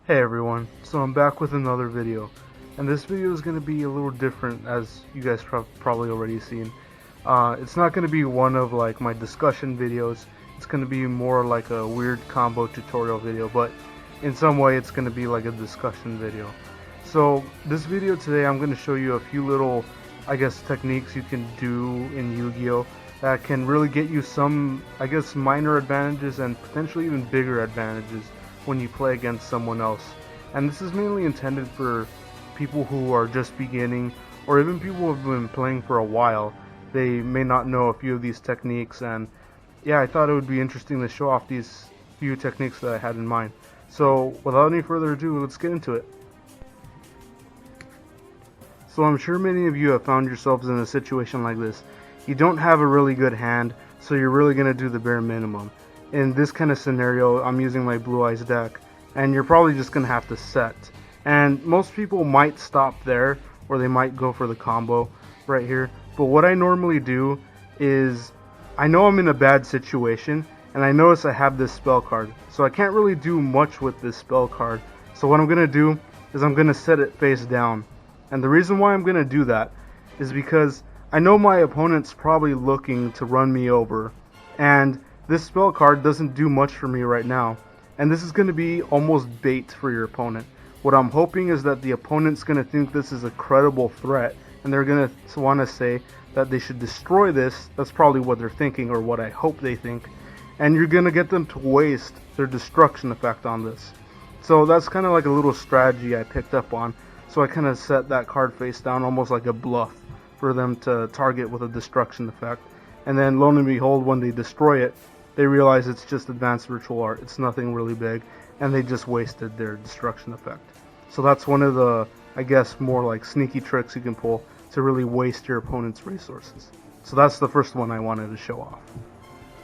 Hey everyone, so I'm back with another video, and this video is going to be a little different, as you guys probably already seen. It's not going to be one of like my discussion videos. It's going to be more like a weird combo tutorial video, but in some way it's going to be like a discussion video. So this video today, I'm going to show you a few little, I guess, techniques you can do in Yu-Gi-Oh that can really get you some, I guess, minor advantages and potentially even bigger advantages when you play against someone else. And this is mainly intended for people who are just beginning, or even people who have been playing for a while. They may not know a few of these techniques, and yeah, I thought it would be interesting to show off these few techniques that I had in mind. So without any further ado, let's get into it. So I'm sure many of you have found yourselves in a situation like this. You don't have a really good hand, so you're really going to do the bare minimum. In this kind of scenario, I'm using my Blue Eyes deck, and you're probably just going to have to set. And most people might stop there, or they might go for the combo right here. But what I normally do is, I know I'm in a bad situation, and I notice I have this spell card. So I can't really do much with this spell card. So what I'm going to do is I'm going to set it face down. And the reason why I'm going to do that is because I know my opponent's probably looking to run me over. And this spell card doesn't do much for me right now, and this is going to be almost bait for your opponent. What I'm hoping is that the opponent's going to think this is a credible threat, and they're going to want to say that they should destroy this. That's probably what they're thinking, or what I hope they think, and you're going to get them to waste their destruction effect on this. So that's kind of like a little strategy I picked up on, so I kind of set that card face down almost like a bluff for them to target with a destruction effect. And then lo and behold, when they destroy it, they realize it's just advanced ritual art, it's nothing really big, and they just wasted their destruction effect. So that's one of the, I guess, more like sneaky tricks you can pull to really waste your opponent's resources. So that's the first one I wanted to show off.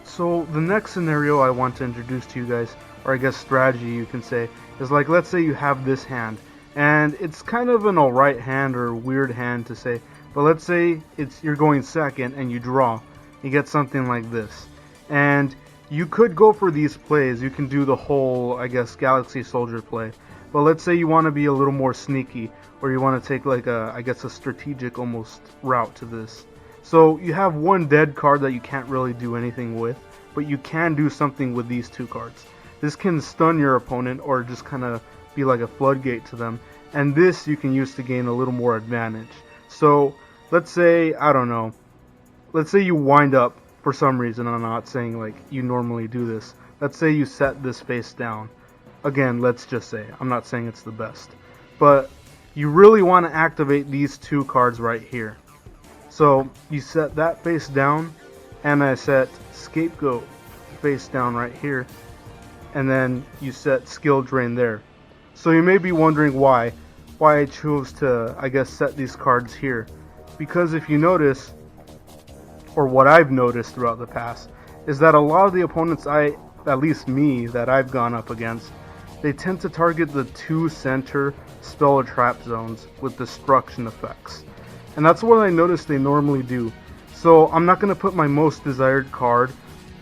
So the next scenario I want to introduce to you guys, or I guess strategy you can say, is like, let's say you have this hand, and it's kind of an alright hand or weird hand to say, but let's say you're going second and you draw. You get something like this. And you could go for these plays. You can do the whole, I guess, Galaxy Soldier play. But let's say you want to be a little more sneaky, or you want to take like a, I guess, a strategic almost route to this. So you have one dead card that you can't really do anything with, but you can do something with these two cards. This can stun your opponent or just kind of be like a floodgate to them. And this you can use to gain a little more advantage. So let's say, I don't know, let's say you wind up for some reason. I'm not saying like you normally do this. Let's say you set this face down. Again, let's just say, I'm not saying it's the best, but you really want to activate these two cards right here. So you set that face down, and I set Scapegoat face down right here, and then you set Skill Drain there. So you may be wondering why I chose to, I guess, set these cards here. Because if you notice, or what I've noticed throughout the past, is that a lot of the opponents at least me, that I've gone up against, they tend to target the two center spell or trap zones with destruction effects. And that's what I noticed they normally do. So I'm not going to put my most desired card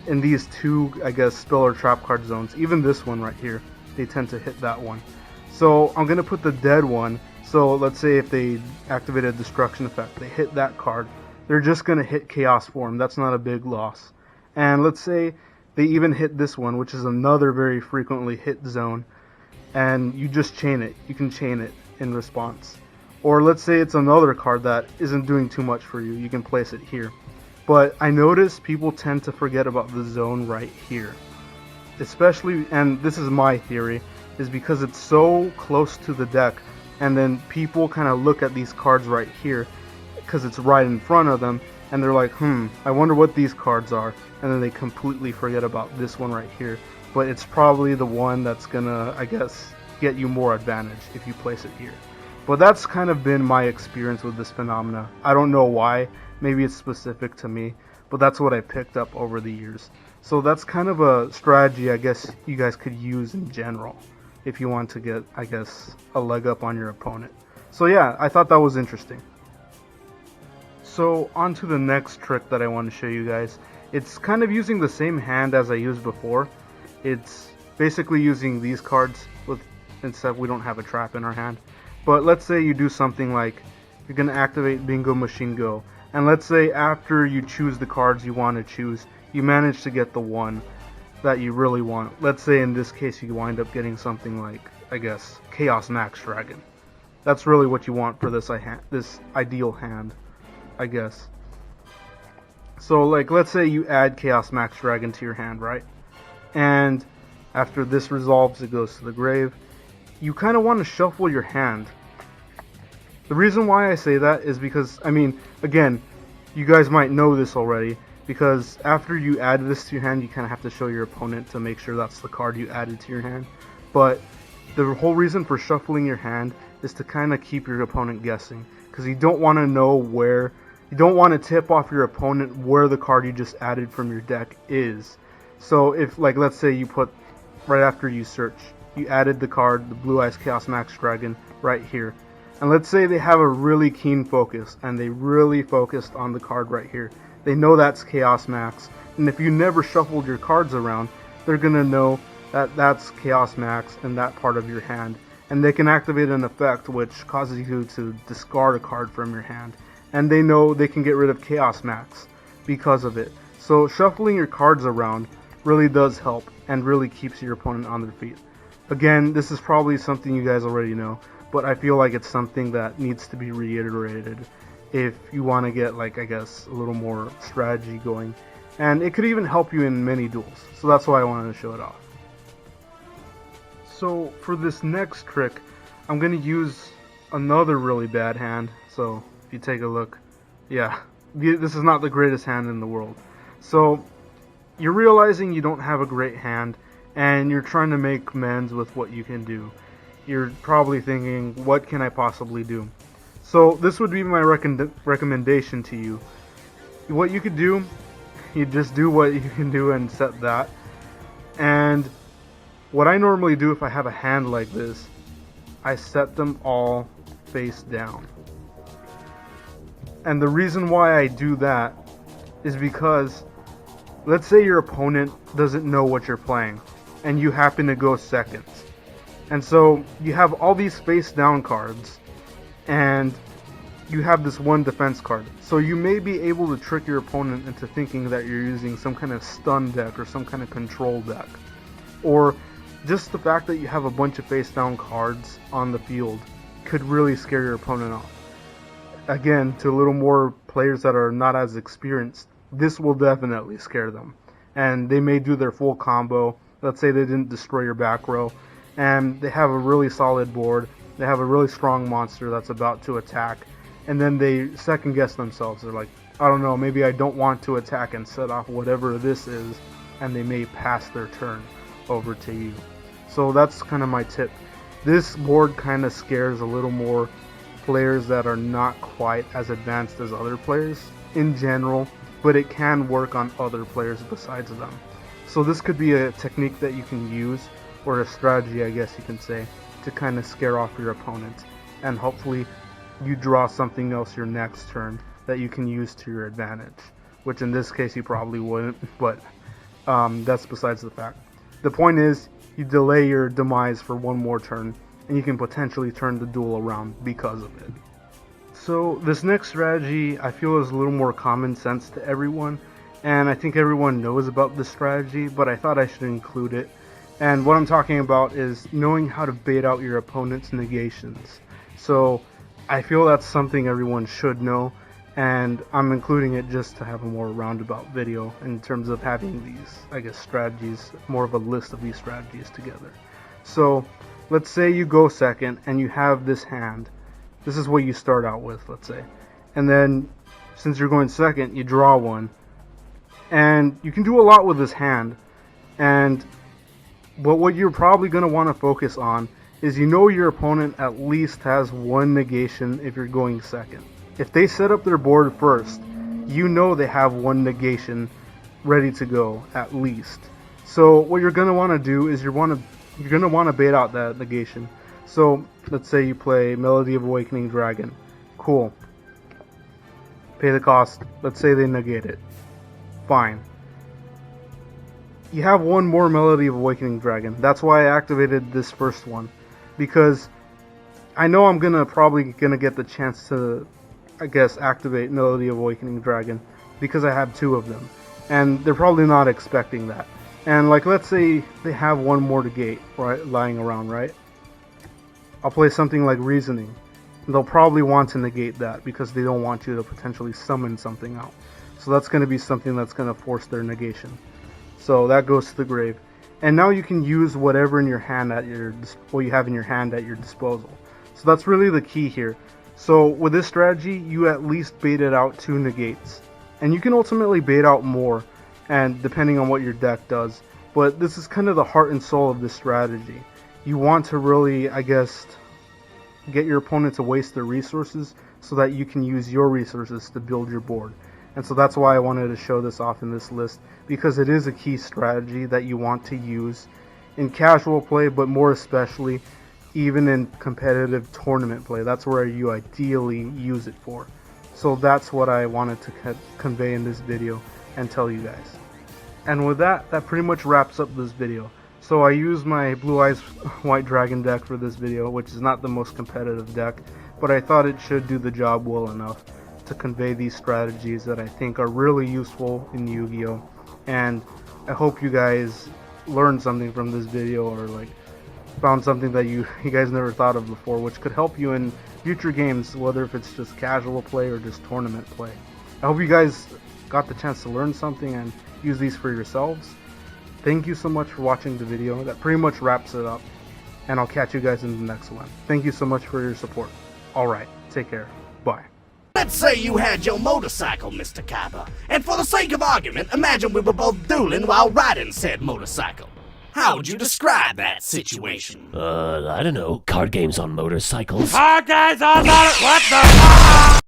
in these two, I guess, spell or trap card zones. Even this one right here, they tend to hit that one. So I'm going to put the dead one. So let's say if they activate a destruction effect, they hit that card, they're just going to hit Chaos Form. That's not a big loss. And let's say they even hit this one, which is another very frequently hit zone, and you just chain it. You can chain it in response. Or let's say it's another card that isn't doing too much for you. You can place it here. But I notice people tend to forget about the zone right here. Especially, and this is my theory, is because it's so close to the deck, and then people kind of look at these cards right here because it's right in front of them, and they're like, I wonder what these cards are, and then they completely forget about this one right here. But it's probably the one that's gonna, I guess, get you more advantage if you place it here. But that's kind of been my experience with this phenomena. I don't know why, maybe it's specific to me, but that's what I picked up over the years. So that's kind of a strategy I guess you guys could use in general if you want to get, I guess, a leg up on your opponent. So yeah, I thought that was interesting. So on to the next trick that I want to show you guys. It's kind of using the same hand as I used before. It's basically using these cards with except we don't have a trap in our hand. But let's say you do something like you're going to activate Bingo Machine Go, and let's say after you choose the cards you want to choose, you manage to get the one that you really want. Let's say in this case you wind up getting something like, I guess, Chaos Max Dragon. That's really what you want for this ideal hand, I guess. So like, let's say you add Chaos Max Dragon to your hand, right? And after this resolves, it goes to the grave. You kind of want to shuffle your hand. The reason why I say that is because, I mean, again, you guys might know this already, because after you add this to your hand, you kind of have to show your opponent to make sure that's the card you added to your hand. But the whole reason for shuffling your hand is to kind of keep your opponent guessing, because you don't want to know where, you don't want to tip off your opponent where the card you just added from your deck is. So if, like, let's say you put, right after you search, you added the card, the Blue Eyes Chaos Max Dragon, right here. And let's say they have a really keen focus, and they really focused on the card right here. They know that's Chaos Max, and if you never shuffled your cards around, they're going to know that that's Chaos Max in that part of your hand. And they can activate an effect which causes you to discard a card from your hand. And they know they can get rid of Chaos Max because of it. So shuffling your cards around really does help, and really keeps your opponent on their feet. Again, this is probably something you guys already know, but I feel like it's something that needs to be reiterated if you want to get, like, I guess, a little more strategy going. And it could even help you in many duels, so that's why I wanted to show it off. So for this next trick, I'm going to use another really bad hand. So if you take a look, yeah, this is not the greatest hand in the world. So you're realizing you don't have a great hand, and you're trying to make amends with what you can do. You're probably thinking, what can I possibly do? So this would be my recommendation to you. What you could do, you just do what you can do and set that. And what I normally do if I have a hand like this, I set them all face down. And the reason why I do that is because, let's say your opponent doesn't know what you're playing, and you happen to go second. And so you have all these face down cards, and you have this one defense card. So you may be able to trick your opponent into thinking that you're using some kind of stun deck or some kind of control deck. Or just the fact that you have a bunch of face down cards on the field could really scare your opponent off. Again, to a little more players that are not as experienced, this will definitely scare them. And they may do their full combo. Let's say they didn't destroy your back row, and they have a really solid board, they have a really strong monster that's about to attack, and then they second guess themselves. They're like, I don't know, maybe I don't want to attack and set off whatever this is, and they may pass their turn over to you. So that's kind of my tip. This board kind of scares a little more players that are not quite as advanced as other players in general, but it can work on other players besides them. So this could be a technique that you can use, or a strategy, I guess you can say, to kind of scare off your opponent, and hopefully you draw something else your next turn that you can use to your advantage, which in this case you probably wouldn't, but that's besides the fact. The point is, you delay your demise for one more turn, and you can potentially turn the duel around because of it. So this next strategy I feel is a little more common sense to everyone, and I think everyone knows about this strategy, but I thought I should include it. And what I'm talking about is knowing how to bait out your opponent's negations. So I feel that's something everyone should know, and I'm including it just to have a more roundabout video in terms of having these, I guess, strategies, more of a list of these strategies together. So let's say you go second and you have this hand. This is what you start out with, let's say. And then, since you're going second, you draw one. And you can do a lot with this hand. But what you're probably going to want to focus on is, you know, your opponent at least has one negation if you're going second. If they set up their board first, you know they have one negation ready to go, at least. So what you're going to want to do is you're going to want to bait out that negation. So let's say you play Melody of Awakening Dragon. Cool. Pay the cost. Let's say they negate it. Fine. You have one more Melody of Awakening Dragon. That's why I activated this first one. because I know I'm probably gonna get the chance to, I guess, activate Melody of Awakening Dragon because I have 2 of them, and they're probably not expecting that. And like, let's say they have 1 more to gate, right, lying around, right? I'll play something like Reasoning. They'll probably want to negate that because they don't want you to potentially summon something out. So that's going to be something that's going to force their negation. So that goes to the grave. And now you can use whatever in your hand what you have in your hand at your disposal. So that's really the key here. So with this strategy, you at least baited out 2 negates. And you can ultimately bait out more, and depending on what your deck does. But this is kind of the heart and soul of this strategy. You want to really, I guess, get your opponent to waste their resources so that you can use your resources to build your board. And so that's why I wanted to show this off in this list, because it is a key strategy that you want to use in casual play, but more especially even in competitive tournament play. That's where you ideally use it for. So that's what I wanted to convey in this video and tell you guys. And with that pretty much wraps up this video. So I used my Blue Eyes White Dragon deck for this video, which is not the most competitive deck, but I thought it should do the job well enough to convey these strategies that I think are really useful in Yu-Gi-Oh! And I hope you guys learned something from this video, or like found something that you guys never thought of before, which could help you in future games, whether if it's just casual play or just tournament play. I hope you guys got the chance to learn something and use these for yourselves. Thank you so much for watching the video. That pretty much wraps it up, and I'll catch you guys in the next one. Thank you so much for your support. Alright, take care. Bye. Let's say you had your motorcycle, Mr. Kappa, and for the sake of argument, imagine we were both dueling while riding said motorcycle. How would you describe that situation? I don't know. Card games on motorcycles. Card games on motorcycles. What the?